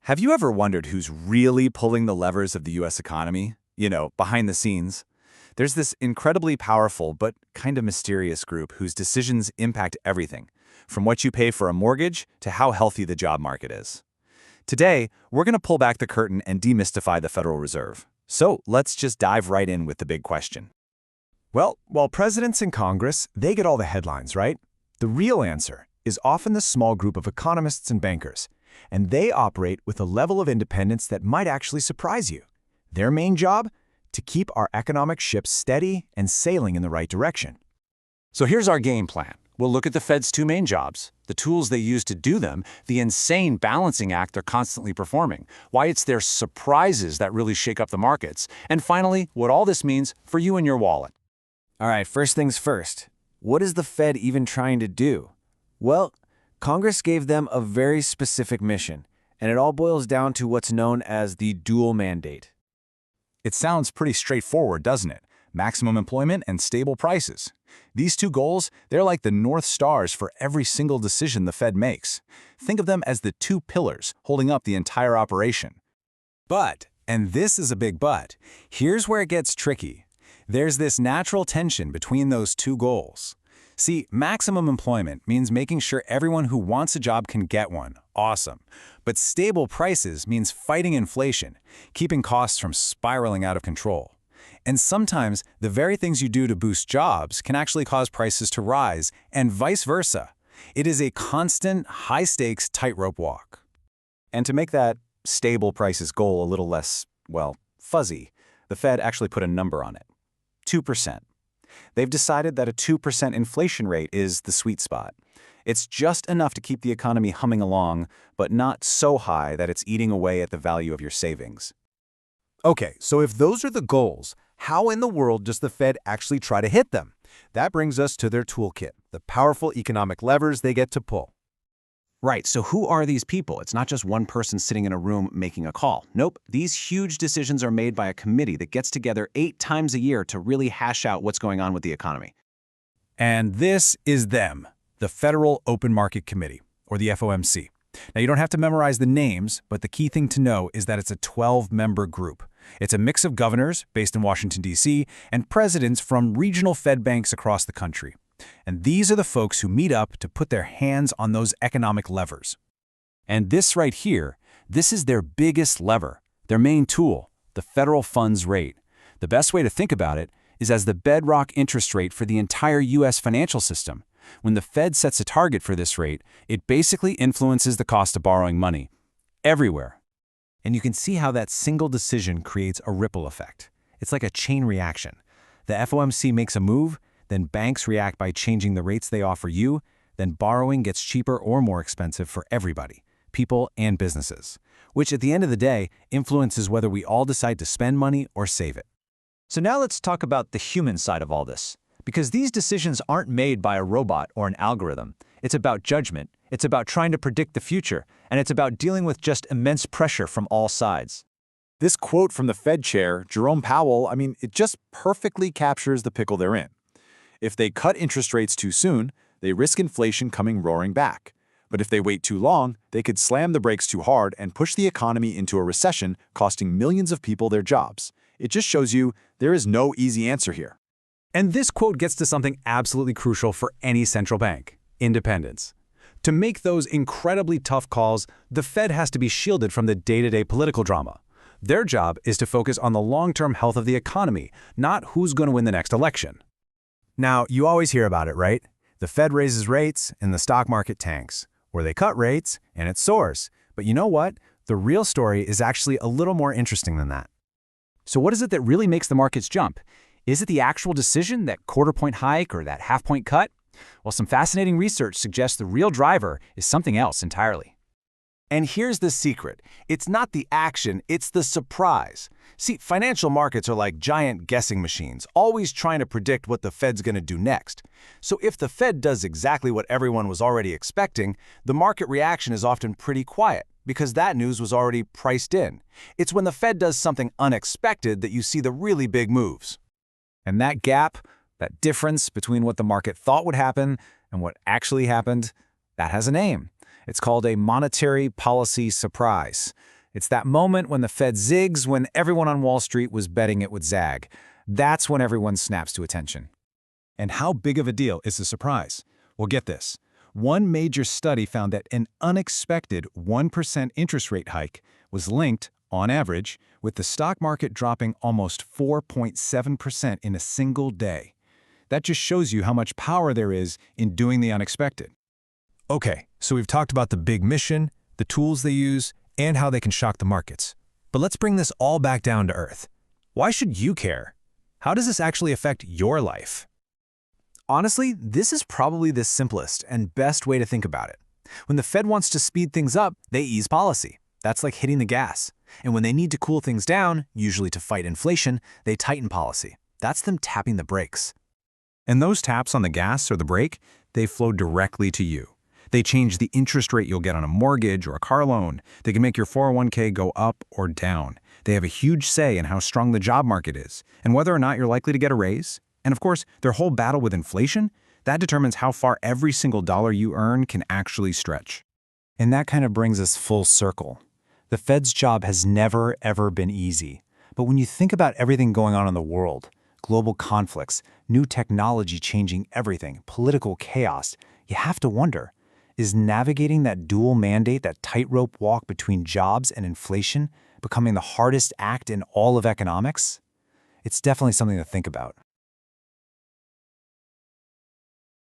Have you ever wondered who's really pulling the levers of the US economy? Behind the scenes. There's this incredibly powerful but kind of mysterious group whose decisions impact everything, from what you pay for a mortgage to how healthy the job market is. Today, we're going to pull back the curtain and demystify the Federal Reserve. So let's just dive right in with the big question. Well, while presidents and Congress, they get all the headlines, right? The real answer is often the small group of economists and bankers, and they operate with a level of independence that might actually surprise you. Their main job? To keep our economic ship steady and sailing in the right direction. So here's our game plan. We'll look at the Fed's two main jobs, the tools they use to do them, the insane balancing act they're constantly performing, why it's their surprises that really shake up the markets, and finally, what all this means for you and your wallet. All right, first things first. What is the Fed even trying to do? Well, Congress gave them a very specific mission, and it all boils down to what's known as the dual mandate. It sounds pretty straightforward, doesn't it? Maximum employment and stable prices. These two goals, they're like the North Stars for every single decision the Fed makes. Think of them as the two pillars holding up the entire operation. But, and this is a big but, here's where it gets tricky. There's this natural tension between those two goals. See, maximum employment means making sure everyone who wants a job can get one. Awesome. But stable prices means fighting inflation, keeping costs from spiraling out of control. And sometimes, the very things you do to boost jobs can actually cause prices to rise, and vice versa. It is a constant, high-stakes tightrope walk. And to make that stable prices goal a little less, fuzzy, the Fed actually put a number on it. 2%. They've decided that a 2% inflation rate is the sweet spot. It's just enough to keep the economy humming along, but not so high that it's eating away at the value of your savings. Okay, so if those are the goals, how in the world does the Fed actually try to hit them? That brings us to their toolkit, the powerful economic levers they get to pull. Right, so who are these people? It's not just one person sitting in a room making a call. Nope, these huge decisions are made by a committee that gets together 8 times a year to really hash out what's going on with the economy. And this is them, the Federal Open Market Committee, or the FOMC. Now, you don't have to memorize the names, but the key thing to know is that it's a 12-member group. It's a mix of governors based in Washington, D.C., and presidents from regional Fed banks across the country. And these are the folks who meet up to put their hands on those economic levers. And this right here, this is their biggest lever, their main tool, the federal funds rate. The best way to think about it is as the bedrock interest rate for the entire U.S. financial system. When the Fed sets a target for this rate, it basically influences the cost of borrowing money everywhere. And you can see how that single decision creates a ripple effect. It's like a chain reaction. The FOMC makes a move, then banks react by changing the rates they offer you, then borrowing gets cheaper or more expensive for everybody, people and businesses, which at the end of the day influences whether we all decide to spend money or save it. So now let's talk about the human side of all this. Because these decisions aren't made by a robot or an algorithm. It's about judgment, it's about trying to predict the future, and it's about dealing with just immense pressure from all sides. This quote from the Fed chair, Jerome Powell, it just perfectly captures the pickle they're in. If they cut interest rates too soon, they risk inflation coming roaring back. But if they wait too long, they could slam the brakes too hard and push the economy into a recession, costing millions of people their jobs. It just shows you there is no easy answer here. And this quote gets to something absolutely crucial for any central bank: independence. To make those incredibly tough calls, the Fed has to be shielded from the day-to-day political drama. Their job is to focus on the long-term health of the economy, not who's going to win the next election. Now, you always hear about it, right? The Fed raises rates and the stock market tanks, or they cut rates and it soars. But you know what? The real story is actually a little more interesting than that. So what is it that really makes the markets jump? Is it the actual decision, that quarter-point hike or that half-point cut? Well, some fascinating research suggests the real driver is something else entirely. And here's the secret. It's not the action, it's the surprise. See, financial markets are like giant guessing machines, always trying to predict what the Fed's going to do next. So if the Fed does exactly what everyone was already expecting, the market reaction is often pretty quiet, because that news was already priced in. It's when the Fed does something unexpected that you see the really big moves. And that gap, that difference between what the market thought would happen and what actually happened, that has a name. It's called a monetary policy surprise. It's that moment when the Fed zigs when everyone on Wall Street was betting it would zag. That's when everyone snaps to attention. And how big of a deal is the surprise? Well, get this. One major study found that an unexpected 1% interest rate hike was linked, on average, with the stock market dropping almost 4.7% in a single day. That just shows you how much power there is in doing the unexpected. Okay, so we've talked about the big mission, the tools they use, and how they can shock the markets. But let's bring this all back down to earth. Why should you care? How does this actually affect your life? Honestly, this is probably the simplest and best way to think about it. When the Fed wants to speed things up, they ease policy. That's like hitting the gas. And when they need to cool things down, usually to fight inflation, they tighten policy. That's them tapping the brakes. And those taps on the gas or the brake, they flow directly to you. They change the interest rate you'll get on a mortgage or a car loan. They can make your 401k go up or down. They have a huge say in how strong the job market is and whether or not you're likely to get a raise. And of course, their whole battle with inflation, that determines how far every single dollar you earn can actually stretch. And that kind of brings us full circle. The Fed's job has never, ever been easy. But when you think about everything going on in the world, global conflicts, new technology changing everything, political chaos, you have to wonder, is navigating that dual mandate, that tightrope walk between jobs and inflation, becoming the hardest act in all of economics? It's definitely something to think about.